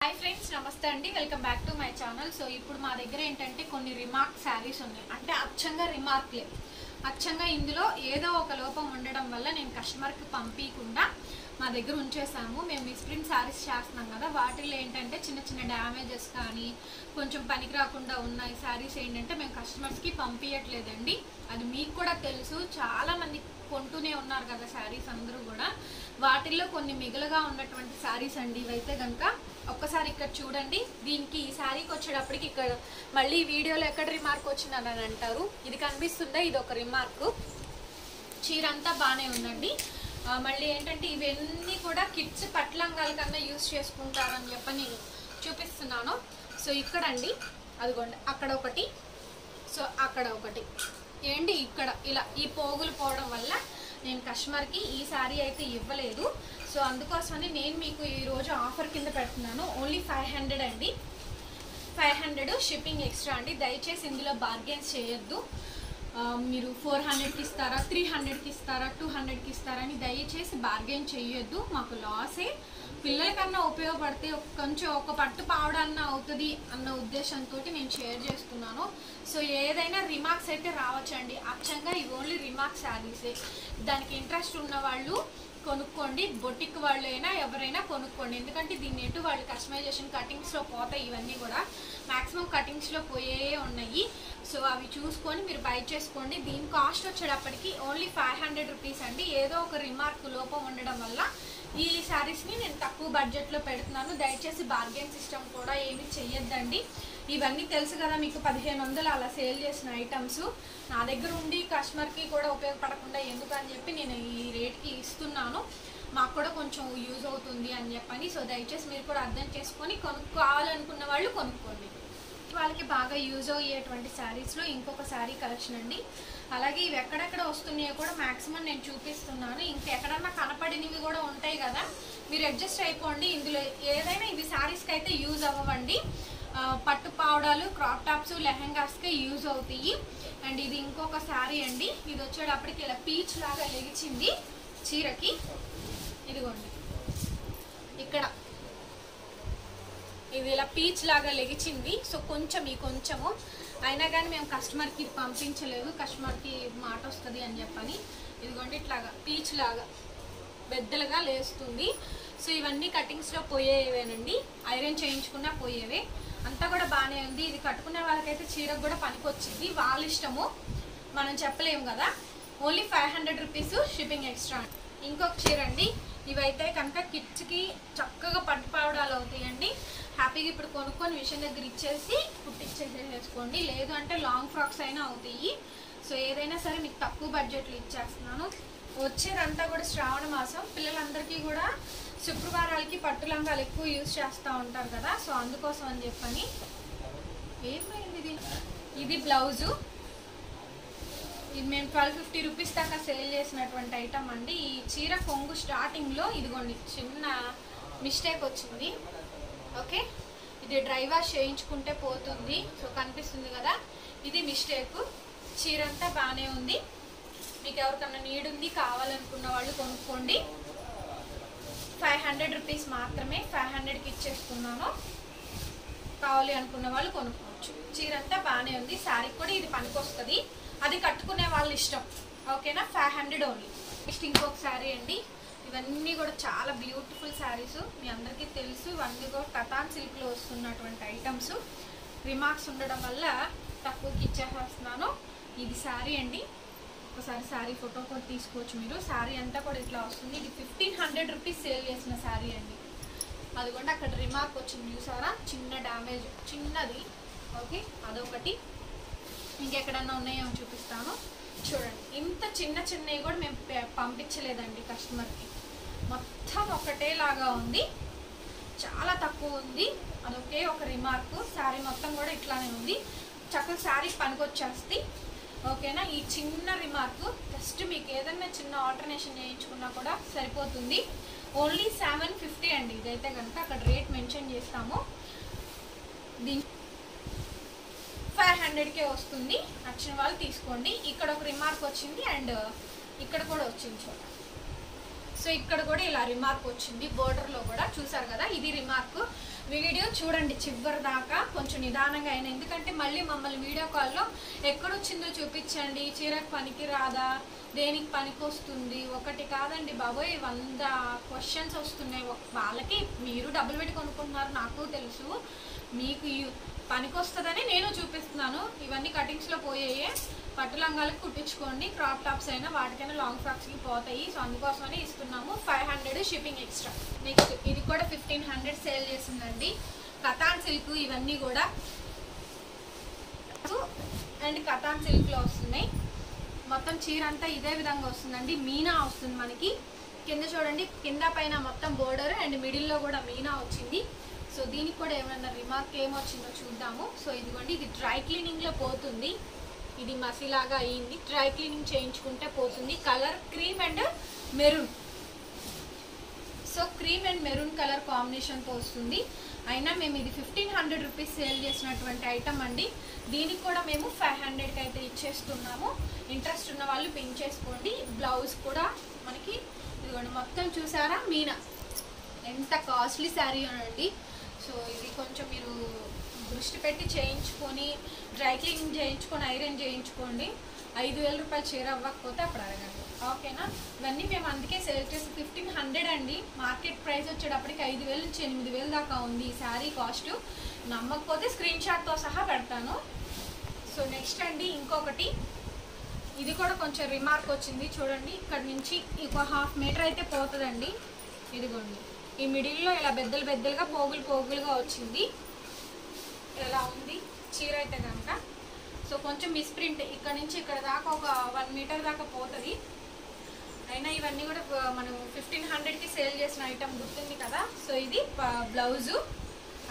High friends नमस्ते अंडी welcome back to my channel. So इप्पुडु मा दग्गर एंटंटे कोन्नि रिमार्क सारीस उन्नायि अंटे अच्चंगा रिमार्क्ले अच्चंगा इंदुलो ఏదో ఒక లోపం ఉండడం వల్ల నేను కస్టమర్ కి పంపియకుండా మా దగ్గర ఉంచేసాము। మేము మిస్ప్రింట్ సారీస్ చేస్తున్నాం కదా, వాటిలో ఏంటంటే చిన్న చిన్న డ్యామేజెస్ కానీ కొంచెం పనికి రాకుండా ఉన్న ఈ సారీస్ ఏంటంటే మేము కస్టమర్స్ కి పంపియట్లేదండి। అది మీకు కూడా తెలుసు, చాలా మంది కొంటూనే ఉన్నారు కదా సారీస్ అందరూ కూడా। వాటిల్లో కొన్ని మిగులుగా ఉన్నటువంటి సారీస్ అండి ఇవైతే గనుక ఒక్కసారి ఇక్కడ చూడండి। దీనికి ఈ సారీకి వచ్చేటప్పటికి ఇక్కడ మళ్ళీ వీడియోలో ఎక్కడ రిమార్క్ వచ్చిందని అంటారు, ఇది కనిపిస్తుందా, ఇది ఒక రిమార్క్। చీర అంతా బాగానే ఉందండి। మళ్ళీ ఏంటంటే ఇవన్నీ కూడా కిడ్స్ పట్లంగాల కన్నా యూజ్ చేసుకుంటారని చెప్పి నేను చూపిస్తున్నాను। సో ఇక్కడండి అదిగోండి అక్కడ ఒకటి, సో అక్కడ ఒకటి ఏంటి ఇక్కడ ఇలా ఈ పోగులు పోవడం వల్ల నేను కస్టమర్కి ఈ సారీ అయితే ఇవ్వలేదు। సో అందుకోసమని నేను మీకు ఈరోజు ఆఫర్ కింద పెడుతున్నాను। ఓన్లీ 500 అండి, 500 షిప్పింగ్ ఎక్స్ట్రా అండి। దయచేసి ఇందులో బార్గెన్స్ చేయొద్దు। మీరు 400కి ఇస్తారా, 300కి ఇస్తారా, 200కి ఇస్తారా అని దయచేసి బార్గెన్ చేయొద్దు, మాకు లాసే। పిల్లలకన్నా ఉపయోగపడితే కొంచెం ఒక పట్టు పావడన్నా అవుతుంది అన్న ఉద్దేశంతో నేను షేర్ చేస్తున్నాను। సో ఏదైనా రిమార్క్స్ అయితే రావచ్చండి, అచ్చంగా ఇవి ఓన్లీ రిమార్క్ శారీసే। దానికి ఇంట్రెస్ట్ ఉన్న వాళ్ళు కొనుక్కోండి, బొటిక్ వాళ్ళు అయినా ఎవరైనా కొనుక్కోండి, ఎందుకంటే దీన్ని ఎటు వాళ్ళు కస్టమైజేషన్ కటింగ్స్లో పోతాయి, ఇవన్నీ కూడా మ్యాక్సిమం కటింగ్స్లో పోయే ఉన్నాయి। సో అవి చూసుకొని మీరు బై చేసుకోండి। దీని కాస్ట్ వచ్చేటప్పటికి ఓన్లీ 500 రూపీస్ అండి। ఏదో ఒక రిమార్క్ లోపం ఉండడం వల్ల ఈ శారీస్ని నేను తక్కువ బడ్జెట్లో పెడుతున్నాను। దయచేసి బార్గెన్ సిస్టమ్ కూడా ఏమీ చెయ్యొద్దండి। ఇవన్నీ తెలుసు కదా మీకు, 1500 అలా సేల్ చేసిన ఐటమ్స్ నా దగ్గర ఉండి కస్టమర్కి కూడా ఉపయోగపడకుండా ఎందుకని చెప్పి నేను ఈ రేట్కి ఇస్తున్నాను, మాకు కూడా కొంచెం యూజ్ అవుతుంది అని చెప్పని। సో దయచేసి మీరు కూడా అర్థం చేసుకొని కావాలనుకున్న వాళ్ళు కొనుక్కోండి। వాళ్ళకి బాగా యూజ్ అయ్యేటువంటి శారీస్లో ఇంకొక శారీ కలెక్షన్ అండి। అలాగే ఇవి ఎక్కడెక్కడ వస్తున్నాయో కూడా మ్యాక్సిమం నేను చూపిస్తున్నాను, ఇంకెక్కడన్నా కనపడినవి కూడా ఉంటాయి కదా, మీరు అడ్జస్ట్ అయిపోండి। ఇందులో ఏదైనా ఇవి శారీస్కి అయితే యూజ్ అవ్వండి, పట్టు పావడాలు, క్రాప్ టాప్స్, లెహెంగాస్కి యూజ్ అవుతాయి। అండ్ ఇది ఇంకొక శారీ అండి, ఇది వచ్చేటప్పటికి ఇలా పీచ్ లాగా లెగిచింది చీరకి, ఇదిగోండి ఇక్కడ ఇది ఇలా పీచ్ లాగా లెగిచింది। సో కొంచెం ఈ కొంచెము అయినా కానీ మేము కస్టమర్కి పంపించలేదు, కస్టమర్కి మాట వస్తుంది అని చెప్పని ఇదిగోండి ఇట్లాగా పీచ్ లాగా బెద్దలుగా లేస్తుంది। సో ఇవన్నీ కటింగ్స్లో పోయేవేనండి, ఐరన్ చేయించుకున్నా పోయేవే, అంతా కూడా బాగానే ఉంది। ఇది కట్టుకునే వాళ్ళకైతే చీరకు కూడా పనికొచ్చింది, వాళ్ళ ఇష్టము, మనం చెప్పలేము కదా। Only 500 rupees shipping extra. ఇంకొక చీర అండి, ఇవైతే కనుక కిడ్స్కి చక్కగా పట్టు పావడాలు అవుతాయండి। హ్యాపీగా ఇప్పుడు కొనుక్కొని విషయం దగ్గర ఇచ్చేసి కుట్టించేసేసుకోండి, లేదు అంటే లాంగ్ ఫ్రాక్స్ అయినా అవుతాయి। సో ఏదైనా సరే మీకు తక్కువ బడ్జెట్లో ఇచ్చేస్తున్నాను। వచ్చేదంతా కూడా శ్రావణ మాసం, పిల్లలందరికీ కూడా శుక్రవారాలకి పట్టు లంగాలు ఎక్కువ యూజ్ చేస్తూ ఉంటారు కదా, సో అందుకోసం అని చెప్పని ఏమైంది ఇది బ్లౌజు, ఇది మేము 1250 రూపీస్ దాకా సేల్ చేసినటువంటి ఐటమ్ అండి। ఈ చీర కొంగు స్టార్టింగ్లో ఇదిగోండి చిన్న మిస్టేక్ వచ్చింది, ఓకే, ఇది డ్రై వాష్ చేయించుకుంటే పోతుంది। సో కనిపిస్తుంది కదా, ఇది మిస్టేక్, చీర అంతా బాగానే ఉంది। మీకు ఎవరికన్నా నీడ్ ఉంది కావాలనుకున్న వాళ్ళు కొనుక్కోండి, 500 రూపీస్ మాత్రమే, 500కి ఇచ్చేస్తున్నాను, కావాలి అనుకున్న వాళ్ళు కొనుక్కోవచ్చు। చీర అంతా బాగానే ఉంది, శారీకి కూడా ఇది పనికొస్తుంది, అది కట్టుకునే వాళ్ళ ఇష్టం, ఓకేనా। 500 ఓన్లీ। నెక్స్ట్ ఇంకొక శారీ అండి, ఇవన్నీ కూడా చాలా బ్యూటిఫుల్ శారీస్, మీ అందరికీ తెలుసు, ఇవన్నీ కూడా కటాన్ సిల్క్లో వస్తున్నటువంటి ఐటమ్స్, రిమార్క్స్ ఉండడం వల్ల తక్కువకి ఇచ్చేస్తున్నాను। ఇది శారీ అండి, ఒకసారి శారీ ఫోటో కూడా తీసుకోవచ్చు మీరు, శారీ అంతా కూడా ఇట్లా వస్తుంది। ఇది 1500 రూపీస్ సేల్ చేసిన శారీ అండి, అదిగోండి అక్కడ రిమార్క్ వచ్చింది చూసారా, చిన్న డ్యామేజ్ చిన్నది, ఓకే, అదొకటి। ఇంకెక్కడన్నా ఉన్నాయో చూపిస్తాను చూడండి, ఇంత చిన్న చిన్నవి కూడా మేము పంపించలేదండి కస్టమర్కి, మొత్తం ఒకటేలాగా ఉంది, చాలా తక్కువ ఉంది, అదొకే ఒక రిమార్క్। శారీ మొత్తం కూడా ఇట్లానే ఉంది, చక్కగా శారీ పనికొచ్చేస్తుంది, ఓకేనా। ఈ చిన్న రిమార్క్ జస్ట్ మీకు ఏదైనా చిన్న ఆల్టర్నేషన్ చేయించుకున్నా కూడా సరిపోతుంది। ఓన్లీ 750 అండి, ఇదైతే కనుక అక్కడ రేట్ మెన్షన్ చేస్తాము, దీని 500కే వస్తుంది, నచ్చిన వాళ్ళు తీసుకోండి। ఇక్కడ ఒక రిమార్క్ వచ్చింది అండ్ ఇక్కడ కూడా వచ్చింది చూడండి, సో ఇక్కడ కూడా ఇలా రిమార్క్ వచ్చింది, బోర్డర్లో కూడా చూసారు కదా, ఇది రిమార్క్। వీడియో చూడండి చివరి దాకా కొంచెం నిదానంగా అయినా, ఎందుకంటే మళ్ళీ మమ్మల్ని వీడియో కాల్లో ఎక్కడొచ్చిందో చూపించండి, చీరకు పనికి రాదా, దేనికి పనికి వస్తుంది, ఒకటి కాదండి బాబోయ్ 100 క్వశ్చన్స్ వస్తున్నాయి. వాళ్ళకి మీరు డబ్బులు పెట్టి కొనుక్కుంటున్నారు, నాకు తెలుసు, మీకు పనికి వస్తుందని నేను చూపిస్తున్నాను. ఇవన్నీ కటింగ్స్లో పోయాయి, పట్టు లంగాలకు కుట్టించుకోండి, క్రాప్ టాప్స్ అయినా వాటికైనా లాంగ్ ఫ్రాక్స్కి పోతాయి. సో అందుకోసమని ఇస్తున్నాము. 500 షిప్పింగ్ ఎక్స్ట్రా. నెక్స్ట్ ఇది కూడా 1500 సేల్ చేసిందండి. కతాన్ సిల్క్ ఇవన్నీ కూడా అండ్ కతాన్ సిల్క్లో వస్తున్నాయి. మొత్తం చీర అంతా ఇదే విధంగా వస్తుందండి. మీనా వస్తుంది మనకి, కింద చూడండి, కింద పైన మొత్తం బోర్డర్ అండ్ మిడిల్లో కూడా మీనా వచ్చింది. సో దీనికి కూడా ఏమైనా రిమార్క్ ఏమొచ్చిందో చూద్దాము. సో ఇదిగోండి, ఇది డ్రై క్లీనింగ్లో పోతుంది, ఇది మసిలాగా అయ్యింది, డ్రై క్లీనింగ్ చేయించుకుంటే పోతుంది. Colour cream and maroon, so cream and maroon colour కాంబినేషన్తో వస్తుంది. అయినా మేము ఇది 1500 రూపీస్ సేల్ చేసినటువంటి ఐటమ్ అండి. దీనికి కూడా మేము 500కి అయితే ఇచ్చేస్తున్నాము. ఇంట్రెస్ట్ ఉన్న వాళ్ళు పిన్ చేసుకోండి. బ్లౌజ్ కూడా మనకి ఇదిగోండి, మొత్తం చూసారా మీనా, ఎంత కాస్ట్లీ శారీ అండి. సో ఇది కొంచెం మీరు దృష్టి పెట్టి చేయించుకొని, డ్రై క్లీనింగ్ చేయించుకొని, ఐరన్ చేయించుకోండి. 5000 రూపాయలు చీర అవ్వకపోతే అప్పుడు అడగండి, ఓకేనా. ఇవన్నీ మేము అందుకే సేల్ చేసి 1500 అండి. మార్కెట్ ప్రైస్ వచ్చేటప్పటికి 5000 నుంచి 8000 దాకా ఉంది ఈ శారీ కాస్ట్. నమ్మకపోతే స్క్రీన్ షాట్తో సహా పెడతాను. సో నెక్స్ట్ అండి ఇంకొకటి, ఇది కూడా కొంచెం రిమార్క్ వచ్చింది చూడండి. ఇక్కడ నుంచి ఒక 1/2 మీటర్ అయితే పోతుందండి. ఇదిగోండి, ఈ మిడిల్లో ఇలా బెద్దలుగా పోగులుగా వచ్చింది. ఎలా ఉంది చీర అయితే కనుక. సో కొంచెం మిస్ప్రింట్, ఇక్కడ నుంచి ఇక్కడ దాకా ఒక 1 మీటర్ దాకా పోతుంది. అయినా ఇవన్నీ కూడా మనం 1500కి సేల్ చేసిన ఐటమ్ గుర్తుంది కదా. సో ఇది బ్లౌజు,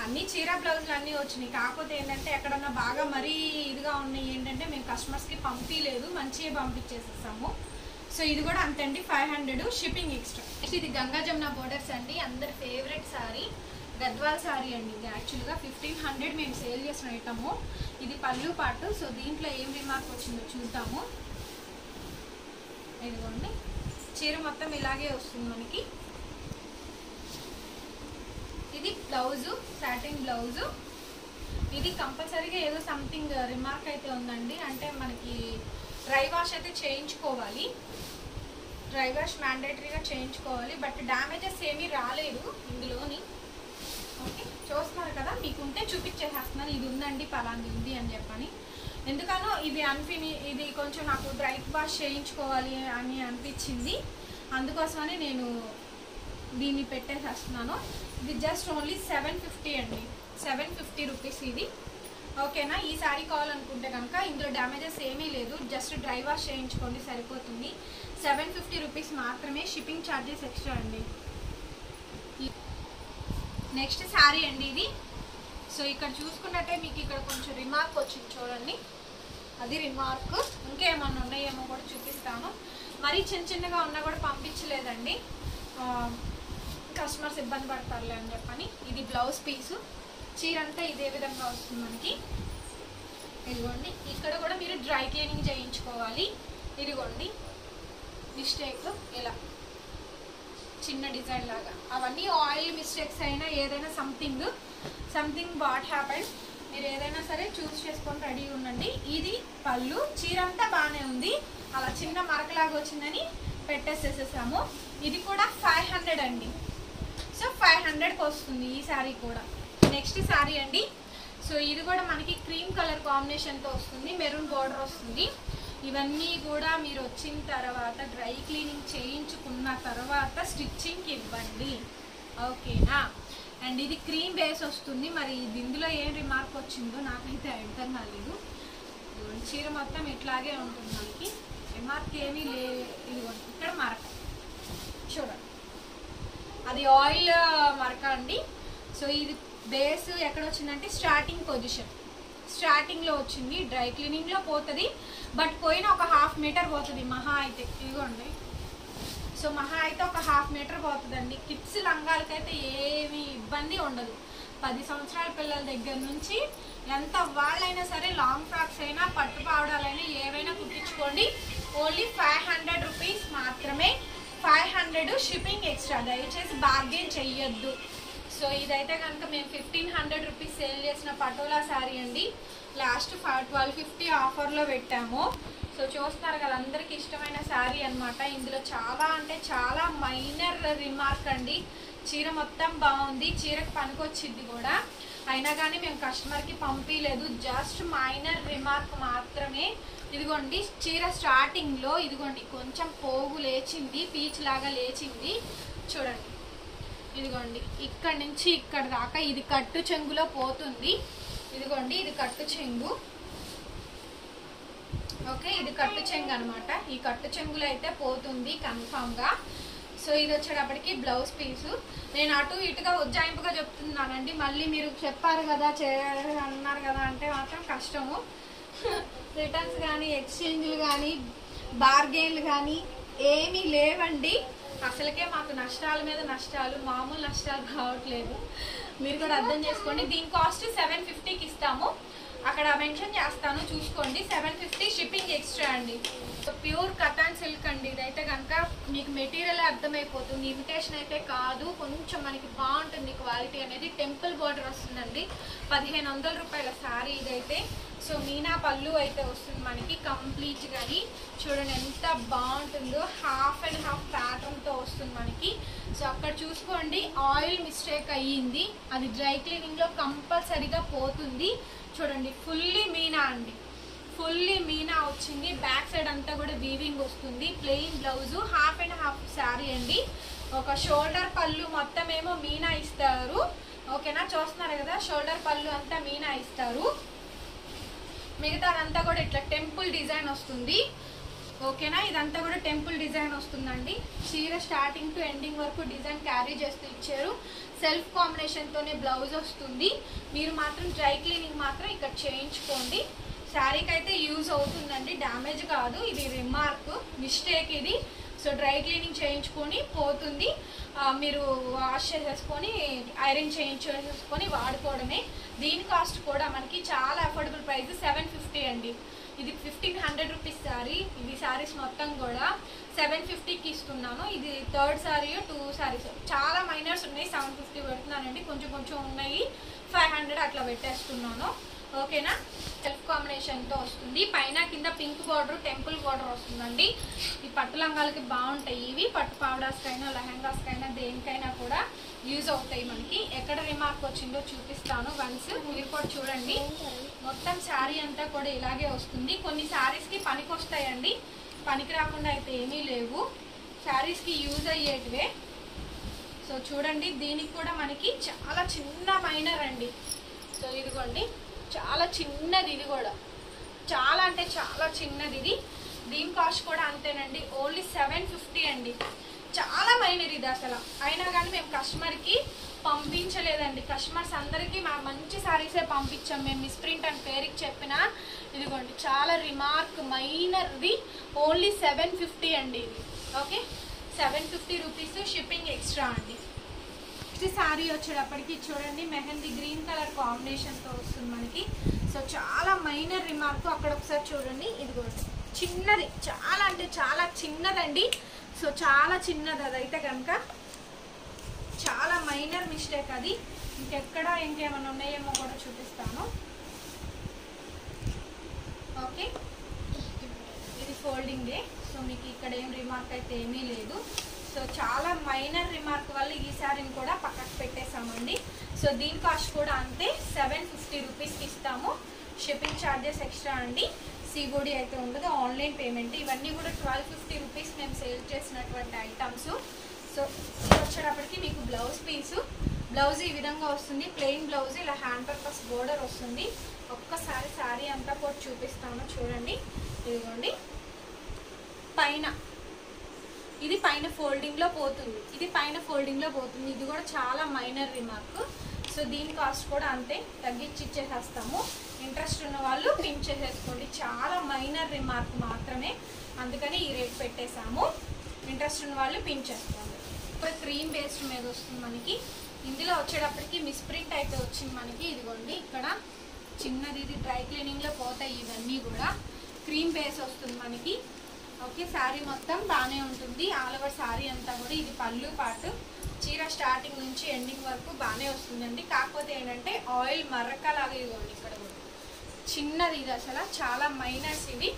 అన్ని చీర బ్లౌజులు అన్నీ వచ్చినాయి. కాకపోతే ఏంటంటే ఎక్కడన్నా బాగా మరీ ఇదిగా ఉన్నాయి ఏంటంటే మేము కస్టమర్స్కి పంపించలేదు, మంచిగా పంపించేసేసాము. సో ఇది కూడా అంతండి, 500 షిప్పింగ్ ఎక్స్ట్రా. నెక్స్ట్ ఇది గంగా జమున బోర్డర్స్ అండి, అందరి ఫేవరెట్ శారీ, గద్వాల్ శారీ అండి. ఇది యాక్చువల్గా 1500 మేము సేల్ చేసిన ఐటము. ఇది పళ్ళు పాటు. సో దీంట్లో ఏం రిమార్క్ వచ్చిందో చూద్దాము. ఇదిగోండి, చీర మొత్తం ఇలాగే వస్తుంది మనకి. ఇది బ్లౌజు, సాటిన్ బ్లౌజు. ఇది కంపల్సరీగా ఏదో సంథింగ్ రిమార్క్ అయితే ఉందండి, అంటే మనకి డ్రై వాష్ అయితే చేయించుకోవాలి, డ్రై వాష్ మ్యాండేటరీగా చేయించుకోవాలి. బట్ డ్యామేజెస్ ఏమీ రాలేదు ఇందులోని. ఓకే, చూస్తున్నారు కదా, మీకుంటే చూపించేసేస్తున్నాను, ఇది ఉందండి పలాంది ఉంది అని చెప్పని. ఎందుకనో ఇది కొంచెం నాకు డ్రై వాష్ చేయించుకోవాలి అని అనిపించింది, అందుకోసమని నేను దీన్ని పెట్టేసేస్తున్నాను. ఇది జస్ట్ ఓన్లీ 750 అండి, 750 రూపీస్ ఇది, ఓకేనా. ఈ శారీ కావాలనుకుంటే కనుక ఇందులో డ్యామేజెస్ ఏమీ లేదు, జస్ట్ డ్రై వాష్ చేయించుకోండి సరిపోతుంది. 750 రూపీస్ మాత్రమే, షిప్పింగ్ ఛార్జెస్ ఎక్స్ట్రా అండి. నెక్స్ట్ శారీ అండి ఇది. సో ఇక్కడ చూసుకున్నట్టే మీకు ఇక్కడ కొంచెం రిమార్క్ వచ్చింది చూడండి, అది రిమార్క్. ఇంకేమన్నా ఉన్నాయేమో కూడా చూపిస్తాను. మరీ చిన్నగా ఉన్నా కూడా పంపించలేదండి, కస్టమర్స్ ఇబ్బంది పడతారులే అని చెప్పని. ఇది బ్లౌజ్ పీసు, చీర అంతా ఇదే విధంగా వస్తుంది మనకి. ఇదిగోండి, ఇక్కడ కూడా మీరు డ్రై క్లీనింగ్ చేయించుకోవాలి. ఇదిగోండి మిస్టేక్, ఇలా చిన్న డిజైన్ లాగా, అవన్నీ ఆయిల్ మిస్టేక్స్ అయినా ఏదైనా సంథింగ్ వాట్ హ్యాపెన్, మీరు ఏదైనా సరే చూస్ చేసుకొని రెడీ ఉండండి. ఇది పళ్ళు, చీర అంతా బాగానే ఉంది, అలా చిన్న మరకలాగా వచ్చిందని పెట్టేసేసేసాము. ఇది కూడా 500 అండి. సో 500కి వస్తుంది ఈ శారీ కూడా. నెక్స్ట్ శారీ అండి. సో ఇది కూడా మనకి క్రీమ్ కలర్ కాంబినేషన్తో వస్తుంది, మెరూన్ బార్డర్ వస్తుంది. ఇవన్నీ కూడా మీరు వచ్చిన తర్వాత డ్రై క్లీనింగ్ చేయించుకున్న తర్వాత స్టిచ్చింగ్కి ఇవ్వండి, ఓకేనా. అండ్ ఇది క్రీమ్ బేస్ వస్తుంది. మరి ఇది ఇందులో ఏం రిమార్క్ వచ్చిందో నాకైతే అర్థం కాలేదు. చీర మొత్తం ఇట్లాగే ఉంటుంది మనకి, రిమార్క్ ఏమీ లేదు. ఇదిగోండి ఇక్కడ మరక చూడండి, అది ఆయిల్ మరక అండి. సో ఇది బేస్ ఎక్కడ వచ్చిందంటే స్టార్టింగ్ పొజిషన్, స్టార్టింగ్లో వచ్చింది. డ్రై క్లీనింగ్లో పోతుంది, బట్ పోయిన ఒక 1/2 మీటర్ పోతుంది మహా అయితే. ఇదిగోండి, సో మహా అయితే ఒక 1/2 మీటర్ పోతుందండి. కిడ్స్ లంగాలకైతే ఏమీ ఇబ్బంది ఉండదు. 10 సంవత్సరాల పిల్లల దగ్గర నుంచి ఎంత వాళ్ళైనా సరే, లాంగ్ ఫ్రాక్స్ అయినా పట్టు పావడాలైనా ఏవైనా కుట్టించుకోండి. ఓన్లీ 500 రూపీస్ మాత్రమే, 500 షిప్పింగ్ ఎక్స్ట్రా. దయచేసి బార్గెన్ చెయ్యొద్దు. సో ఇదైతే కనుక మేము 1500 రూపీస్ సేల్ చేసిన పటోలా శారీ అండి. లాస్ట్ 1250 ఆఫర్లో పెట్టాము. సో చూస్తున్నారు కదా, అందరికి ఇష్టమైన శారీ అనమాట. ఇందులో చాలా అంటే చాలా మైనర్ రిమార్క్ అండి. చీర మొత్తం బాగుంది, చీరకు పనికొచ్చింది కూడా, అయినా కానీ మేము కస్టమర్కి పంపించలేదు. జస్ట్ మైనర్ రిమార్క్ మాత్రమే. ఇదిగోండి చీర స్టార్టింగ్లో ఇదిగోండి కొంచెం పోగు లేచింది, పీచ్ లాగా లేచింది చూడండి. ఇదిగోండి ఇక్కడ నుంచి ఇక్కడ దాకా ఇది కట్టు చెంగులో పోతుంది. ఇదిగోండి ఇది కట్టు చెంగు. ఓకే, ఇది కట్టు చెంగు అనమాట. ఈ కట్టు చెంగులో అయితే పోతుంది కన్ఫామ్గా. సో ఇది వచ్చేటప్పటికి బ్లౌజ్ పీసు. నేను అటు ఇటుగా ఉజ్జాయింపుగా చెప్తున్నానండి. మళ్ళీ మీరు చెప్పారు కదా అన్నారు కదా అంటే మాత్రం కష్టము. రిటర్న్స్ కానీ ఎక్స్చేంజ్లు కానీ బార్గెన్లు కానీ ఏమీ లేవండి. అసలుకే మాకు నష్టాల మీద నష్టాలు, మామూలు నష్టాలు రావట్లేదు. మీరు కూడా అర్థం చేసుకోండి. దీని కాస్ట్ 750కి ఇస్తాము. అక్కడ మెన్షన్ చేస్తాను చూసుకోండి. 750 షిప్పింగ్ ఎక్స్ట్రా అండి. సో ప్యూర్ కటాన్ సిల్క్ అండి. ఇదైతే కనుక మీకు మెటీరియల్ అర్థమైపోతుంది, ఇమిటేషన్ అయితే కాదు. కొంచెం మనకి బాగుంటుంది క్వాలిటీ అనేది. టెంపుల్ బార్డర్ వస్తుందండి. 1500 రూపాయల శారీ ఇదైతే. సో మీనా పళ్ళు అయితే వస్తుంది మనకి కంప్లీట్గా. చూడండి ఎంత బాగుంటుందో. హాఫ్ అండ్ హాఫ్ ప్యాటర్న్తో వస్తుంది మనకి. సో అక్కడ చూసుకోండి, ఆయిల్ మిస్టేక్ అయ్యింది, అది డ్రై క్లీనింగ్లో కంపల్సరీగా పోతుంది. చూడండి ఫుల్లీ మీనా అండి, ఫుల్లీ మీనా వచ్చింది. బ్యాక్ సైడ్ అంతా కూడా వీవింగ్ వస్తుంది. Plain blouse, half and half sari అండి. ఒక షోల్డర్ పళ్ళు మొత్తం ఏమో మీనా ఇస్తారు. ఓకేనా, చూస్తున్నారు కదా, షోల్డర్ పళ్ళు అంతా మీనా ఇస్తారు. మిగతాదంతా కూడా ఇట్లా టెంపుల్ డిజైన్ వస్తుంది. ఓకేనా, ఇదంతా కూడా టెంపుల్ డిజైన్ వస్తుందండి. చీర స్టార్టింగ్ టు ఎండింగ్ వరకు డిజైన్ క్యారీ చేస్తూ ఇచ్చారు. సెల్ఫ్ కాంబినేషన్తోనే బ్లౌజ్ వస్తుంది. మీరు మాత్రం డ్రై క్లీనింగ్ మాత్రం ఇక్కడ చేయించుకోండి. శారీకి అయితే యూజ్ అవుతుందండి, డ్యామేజ్ కాదు. ఇది రిమార్క్ మిస్టేక్ ఇది. సో డ్రై క్లీనింగ్ చేయించుకొని పోతుంది. మీరు వాష్ చేసేసుకొని ఐరన్ చేయించేసుకొని వాడుకోవడమే. దీని కాస్ట్ కూడా మనకి చాలా అఫోర్డబుల్ ప్రైస్ 750 అండి. ఇది 1500 రూపీస్ శారీ. ఇది శారీస్ మొత్తం కూడా 750కి ఇస్తున్నాను. ఇది థర్డ్ శారీ, 2 శారీస్. చాలా మైనర్స్ ఉన్నాయి, 750 పెడుతున్నానండి. కొంచెం కొంచెం ఉన్నాయి, 500 అట్లా పెట్టేస్తున్నాను. ఓకేనా, సెల్ఫ్ కాంబినేషన్తో వస్తుంది. పైన కింద పింక్ బార్డర్, టెంపుల్ బార్డర్ వస్తుందండి. ఈ పట్టు లంగాలకి బాగుంటాయి ఇవి. పట్టు పావడాస్కైనా లెహంగాస్కైనా దేనికైనా కూడా యూజ్ అవుతాయి మనకి. ఎక్కడ రిమార్క్ వచ్చిందో చూపిస్తాను వన్స్, మీరు కూడా చూడండి. మొత్తం శారీ అంతా కూడా ఇలాగే వస్తుంది. కొన్ని శారీస్కి పనికి వస్తాయండి, పనికి రాకుండా అయితే ఏమీ లేవు. శారీస్కి యూజ్ అయ్యేటివే. సో చూడండి, దీనికి కూడా మనకి చాలా చిన్న మైనర్ అండి. సో ఇదిగోండి చాలా చిన్నది, ఇది కూడా చాలా అంటే చాలా చిన్నది. ఇది దీని కాస్ట్ కూడా అంతేనండి, ఓన్లీ 750 అండి. చాలా మైనర్ ఇది అసలు. అయినా కానీ మేము కస్టమర్కి పంపించలేదండి. కస్టమర్స్ అందరికీ మా మంచి శారీసే పంపించాం మేము. మిస్ప్రింట్ అని పేరుకి చెప్పిన ఇదిగోండి చాలా రిమార్క్ మైనర్ది. ఓన్లీ 750 అండి ఇది. ఓకే, 750 రూపీస్ షిప్పింగ్ ఎక్స్ట్రా అండి. నెక్స్ట్ శారీ వచ్చేటప్పటికి చూడండి, మెహందీ గ్రీన్ కలర్ కాంబినేషన్తో వస్తుంది మనకి. సో చాలా మైనర్ రిమార్క్. అక్కడ ఒకసారి చూడండి, ఇదిగోండి చిన్నది, చాలా అంటే చాలా చిన్నదండి. సో చాలా చిన్నది, అదైతే కనుక చాలా మైనర్ మిస్టేక్ అది. ఇంకెక్కడ ఇంకేమైనా ఉన్నాయేమో కూడా చూపిస్తాను. ఓకే, ఇది ఫోల్డింగ్ డే. సో మీకు ఇక్కడ ఏం రిమార్క్ అయితే ఏమీ లేదు. సో చాలా మైనర్ రిమార్క్ వల్ల ఈ శారీని కూడా పక్కకు పెట్టేసామండి. సో దీని కాస్ట్ కూడా అంతే, 750 రూపీస్కి ఇస్తాము. షిప్పింగ్ ఛార్జెస్ ఎక్స్ట్రా అండి. సిఓడి అయితే ఉండదు, ఆన్లైన్ పేమెంట్. ఇవన్నీ కూడా 1250 రూపీస్ మేము సేల్ చేసినటువంటి ఐటమ్స్. సో ఇది వచ్చేటప్పటికి మీకు బ్లౌజ్ పీసు. బ్లౌజ్ ఈ విధంగా వస్తుంది, ప్లెయిన్ బ్లౌజ్. ఇలా హ్యాండ్ పర్పస్ బోర్డర్ వస్తుంది. ఒక్కసారి శారీ అంతా కూడా చూపిస్తాను చూడండి. ఇదిగోండి పైన, ఇది పైన ఫోల్డింగ్లో పోతుంది, ఇది పైన ఫోల్డింగ్లో పోతుంది. ఇది కూడా చాలా మైనర్ రిమార్క్. సో దీని కాస్ట్ కూడా అంతే, తగ్గించి ఇచ్చేసేస్తాము. ఇంట్రెస్ట్ ఉన్న వాళ్ళు పిన్ చేసేసుకోండి. చాలా మైనర్ రిమార్క్ మాత్రమే, అందుకని ఈ రేట్ పెట్టేసాము. ఇంట్రెస్ట్ ఉన్న వాళ్ళు పిన్ చేసుకోండి. ఇప్పుడు క్రీమ్ బేస్డ్ మీద వస్తుంది మనకి. ఇందులో వచ్చేటప్పటికి మిస్ప్రింట్ అయితే వచ్చింది మనకి. ఇదిగోండి ఇక్కడ చిన్నది, ఇది డ్రై క్లీనింగ్లో పోతాయి ఇవన్నీ కూడా. క్రీమ్ బేస్ వస్తుంది మనకి. ఓకే, శారీ మొత్తం బాగానే ఉంటుంది. ఆల్ ఓవర్ శారీ అంతా కూడా ఇది పళ్ళు పాటు. చీర స్టార్టింగ్ నుంచి ఎండింగ్ వరకు బాగానే వస్తుందండి. కాకపోతే ఏంటంటే ఆయిల్ మరకలాగా ఇవ్వండి, ఇక్కడ కూడా చిన్నది ఇది, అసలు చాలా మైనస్ ఇది.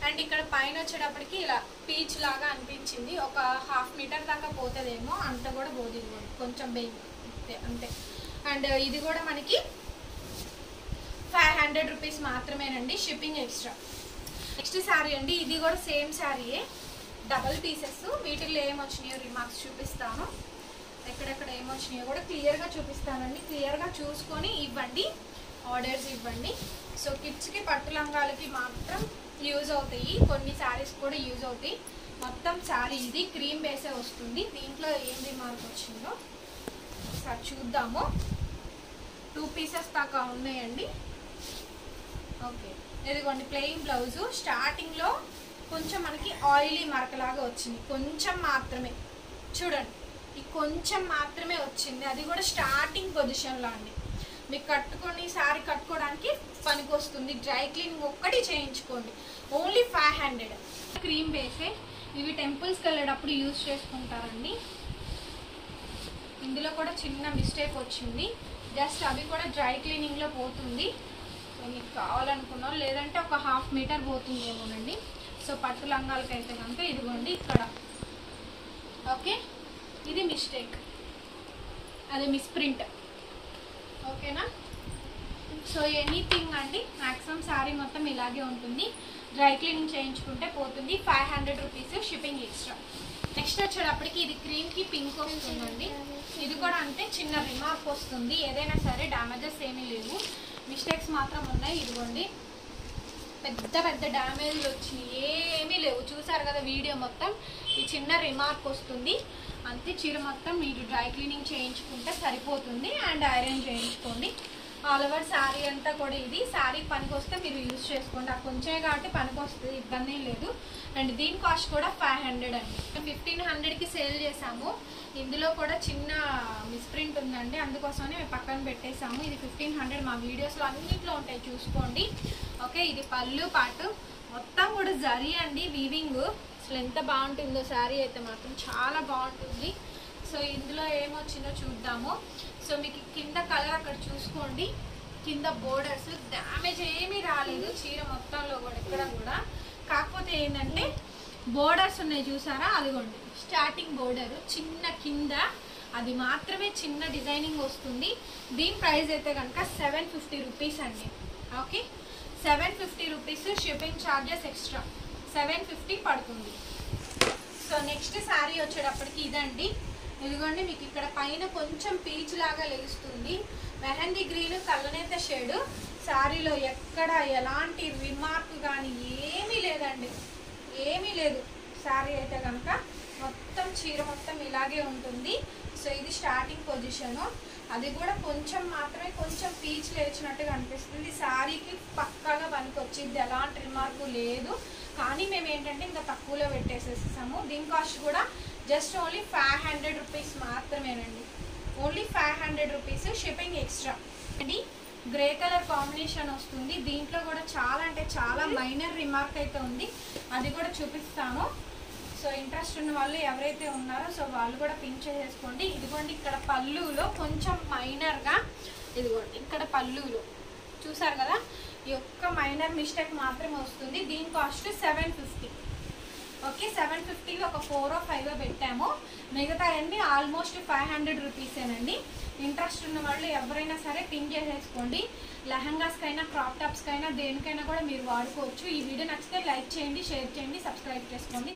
అండ్ ఇక్కడ పైన వచ్చేటప్పటికి ఇలా పీచ్ లాగా అనిపించింది. ఒక 1/2 మీటర్ దాకా పోతుందేమో, అంత కూడా పోదు, ఇవ్వండి కొంచెం అంతే. అండ్ ఇది కూడా మనకి 500 రూపీస్ మాత్రమేనండి, షిప్పింగ్ ఎక్స్ట్రా. నెక్స్ట్ శారీ అండి, ఇది కూడా సేమ్ శారీయే, డబల్ పీసెస్. వీటిల్లో ఏమొచ్చినాయో రిమార్క్స్ చూపిస్తాను. ఎక్కడెక్కడ ఏమొచ్చినాయో కూడా క్లియర్గా చూపిస్తానండి. క్లియర్గా చూసుకొని ఇవ్వండి, ఆర్డర్స్ ఇవ్వండి. సో కిడ్స్కి పట్టు లంగాలకి మాత్రం యూజ్ అవుతాయి, కొన్ని శారీస్ కూడా యూజ్ అవుతాయి. మొత్తం శారీ ఇది క్రీమ్ బేసే వస్తుంది. దీంట్లో ఏం రిమార్క్ వచ్చిందో ఒకసారి చూద్దాము. 2 పీసెస్ దాకా ఉన్నాయండి. ఓకే, ఇదిగోండి ప్లెయిన్ బ్లౌజు. స్టార్టింగ్లో కొంచెం మనకి ఆయిలీ మరకలాగా వచ్చింది, కొంచెం మాత్రమే, చూడండి ఈ కొంచెం మాత్రమే వచ్చింది. అది కూడా స్టార్టింగ్ పొజిషన్లో అండి. మీకు కట్టుకొని శారీ కట్టుకోవడానికి పనికి వస్తుంది. డ్రై క్లీనింగ్ ఒక్కటి చేయించుకోండి, ఓన్లీ 500. క్రీమ్ బేసే, ఇవి టెంపుల్స్కి వెళ్ళేటప్పుడు యూజ్ చేసుకుంటారండి. ఇందులో కూడా చిన్న మిస్టేక్ వచ్చింది, జస్ట్ అవి కూడా డ్రై క్లీనింగ్లో పోతుంది. సో మీకు కావాలనుకున్నా, లేదంటే ఒక 1/2 మీటర్ పోతుందేమోనండి. సో పట్టు లంగాలకైతే కనుక ఇదిగోండి ఇక్కడ, ఓకే ఇది మిస్టేక్, అదే మిస్ప్రింట్, ఓకేనా. సో ఎనీథింగ్ అండి, మ్యాక్సిమం శారీ మొత్తం ఇలాగే ఉంటుంది. డ్రై క్లీనింగ్ చేయించుకుంటే పోతుంది. 500 రూపీస్, షిప్పింగ్ ఎక్స్ట్రా. నెక్స్ట్ వచ్చేటప్పటికి ఇది క్రీమ్కి పింక్ వస్తుందండి. ఇది కూడా అంతే, చిన్న రిమార్క్ వస్తుంది. ఏదైనా సరే డ్యామేజెస్ ఏమీ లేవు, మిస్టేక్స్ మాత్రం ఉన్నాయి. ఇదిగోండి పెద్ద పెద్ద డ్యామేజ్లు వచ్చినాయి, ఏమీ లేవు. చూసారు కదా వీడియో మొత్తం, ఈ చిన్న రిమార్క్ వస్తుంది అంతే. చీర మొత్తం మీరు డ్రై క్లీనింగ్ చేయించుకుంటే సరిపోతుంది, అండ్ ఐరన్ చేయించుకోండి. ఆల్ ఓవర్ శారీ అంతా కూడా ఇది. శారీ పనికి వస్తే మీరు యూజ్ చేసుకోండి, ఆ కొంచెమే కాబట్టి పనికి వస్తుంది, ఇబ్బంది లేదు. అండ్ దీని కాస్ట్ కూడా 500 అండి. 1500కి సేల్ చేసాము. ఇందులో కూడా చిన్న మిస్ప్రింట్ ఉందండి, అందుకోసమే మేము పక్కన పెట్టేసాము. ఇది 1500, మా వీడియోస్లో అన్నింటిలో ఉంటాయి, చూసుకోండి. ఓకే, ఇది పళ్ళు పాటు మొత్తం కూడా జరీ అండి, వీవింగ్. అసలు ఎంత బాగుంటుందో శారీ అయితే మాత్రం చాలా బాగుంటుంది. సో ఇందులో ఏమొచ్చిందో చూద్దాము. సో మీకు కింద కలర్ అక్కడ చూసుకోండి, కింద బోర్డర్స్ డ్యామేజ్ ఏమీ రాలేదు చీర మొత్తంలో కూడా, ఎక్కడ కూడా. కాకపోతే ఏంటంటే బోర్డర్స్ ఉన్నాయి చూసారా, అదిగోండి స్టార్టింగ్ బోర్డర్ చిన్న కింద, అది మాత్రమే చిన్న డిజైనింగ్ వస్తుంది. దీని ప్రైస్ అయితే కనుక 750 రూపీస్ అండి. Okay, 750 rupees, shipping charges extra 750 పడుతుంది. సో నెక్స్ట్ శారీ వచ్చేటప్పటికి ఇదండి. ఇదిగోండి మీకు ఇక్కడ పైన కొంచెం పీచ్ లాగా లేస్తుంది, మెహందీ గ్రీన్ కల్లనేత షేడ్. శారీలో ఎక్కడ ఎలాంటి రిమార్క్ కానీ ఏమీ లేదండి, ఏమీ లేదు. శారీ అయితే కనుక మొత్తం చీర మొత్తం ఇలాగే ఉంటుంది. సో ఇది స్టార్టింగ్ పొజిషను, అది కూడా కొంచెం మాత్రమే, కొంచెం పీచ్ లేచినట్టుగా అనిపిస్తుంది. శారీకి పక్కాగా పనికి వచ్చింది, ఎలాంటి రిమార్కు లేదు. కానీ మేము ఏంటంటే ఇంకా తక్కువలో పెట్టేసేసాము. దీని కాస్ట్ కూడా జస్ట్ ఓన్లీ 500 రూపీస్ మాత్రమేనండి, ఓన్లీ 500 రూపీస్, షిప్పింగ్ ఎక్స్ట్రా. అండి గ్రే కలర్ కాంబినేషన్ వస్తుంది. దీంట్లో కూడా చాలా అంటే చాలా మైనర్ రిమార్క్ అయితే ఉంది, అది కూడా చూపిస్తాను. సో ఇంట్రెస్ట్ ఉన్న వాళ్ళు ఎవరైతే ఉన్నారో సో వాళ్ళు కూడా పిన్ చేసేసుకోండి. ఇదిగోండి ఇక్కడ పళ్ళులో కొంచెం మైనర్గా, ఇదిగోండి ఇక్కడ పళ్ళులో చూసారు కదా, ఈ ఒక్క మైనర్ మిస్టేక్ మాత్రమే వస్తుంది. దీని కాస్ట్ 750. ఓకే, 750 ఒక 4 or 5 పెట్టాము. మిగతా అన్ని ఆల్మోస్ట్ 500 రూపీసేనండి. ఇంట్రెస్ట్ ఉన్న వాళ్ళు ఎవరైనా సరే పిన్ చేసేసుకోండి. లెహంగాస్కైనా, క్రాప్ టాప్స్కైనా, దేనికైనా కూడా మీరు వాడుకోవచ్చు. ఈ వీడియో నచ్చితే లైక్ చేయండి, షేర్ చేయండి, సబ్స్క్రైబ్ చేసుకోండి.